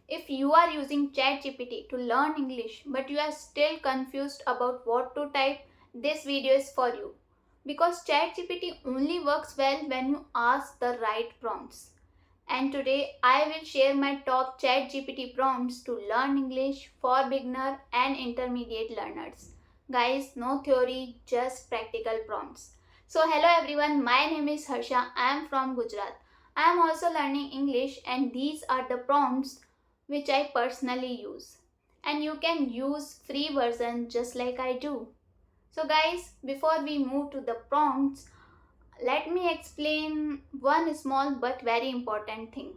If you are using ChatGPT to learn English but you are still confused about what to type, this video is for you. Because ChatGPT only works well when you ask the right prompts. And today I will share my top ChatGPT prompts to learn English for beginner and intermediate learners. Guys, no theory, just practical prompts. So hello everyone, my name is Harsha. I am from Gujarat. I am also learning English and these are the prompts which I personally use. And you can use free version just like I do. So guys, before we move to the prompts, let me explain one small but very important thing.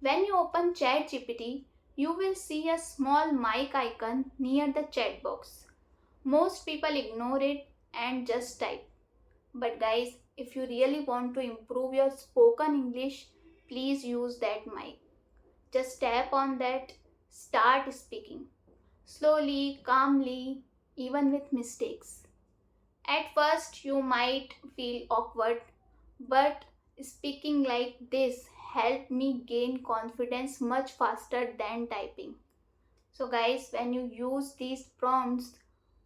When you open ChatGPT, you will see a small mic icon near the chat box. Most people ignore it and just type. But guys, if you really want to improve your spoken English, please use that mic. Just tap on that, start speaking. Slowly, calmly, even with mistakes. At first, you might feel awkward, but speaking like this helped me gain confidence much faster than typing. So, guys, when you use these prompts,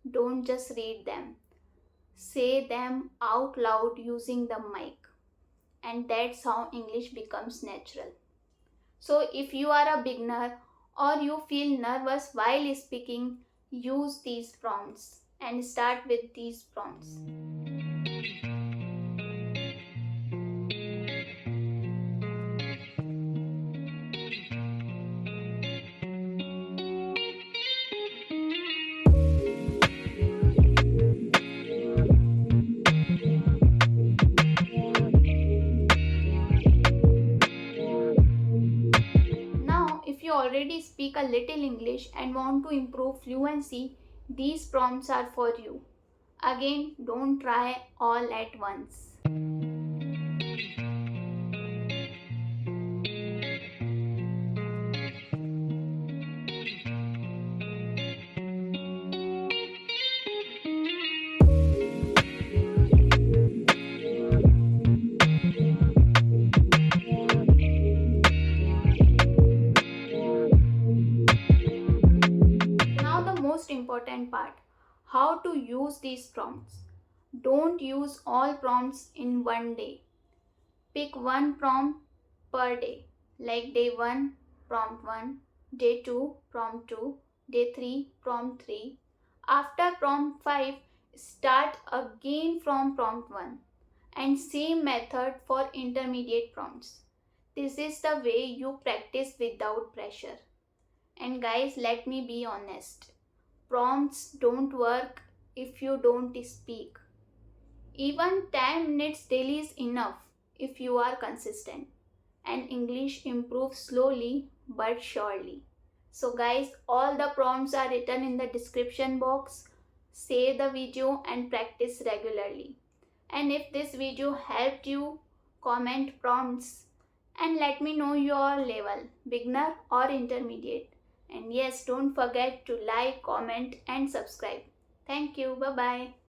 don't just read them, say them out loud using the mic, and that's how English becomes natural. So, if you are a beginner or you feel nervous while speaking, use these prompts and start with these prompts. Now, if you already speak a little English and want to improve fluency, these prompts are for you. Again, don't try all at once. Now, the most important part, how to use these prompts. Don't use all prompts in one day. Pick one prompt per day, like day 1, prompt 1, day 2, prompt 2, day 3, prompt 3. After prompt 5, start again from prompt 1 and same method for intermediate prompts. This is the way you practice without pressure. And guys, let me be honest. Prompts don't work if you don't speak. Even 10 minutes daily is enough if you are consistent. And English improves slowly but surely. So guys, all the prompts are written in the description box. Save the video and practice regularly. And if this video helped you, comment prompts and let me know your level, beginner or intermediate. And yes, don't forget to like, comment and subscribe. Thank you. Bye bye.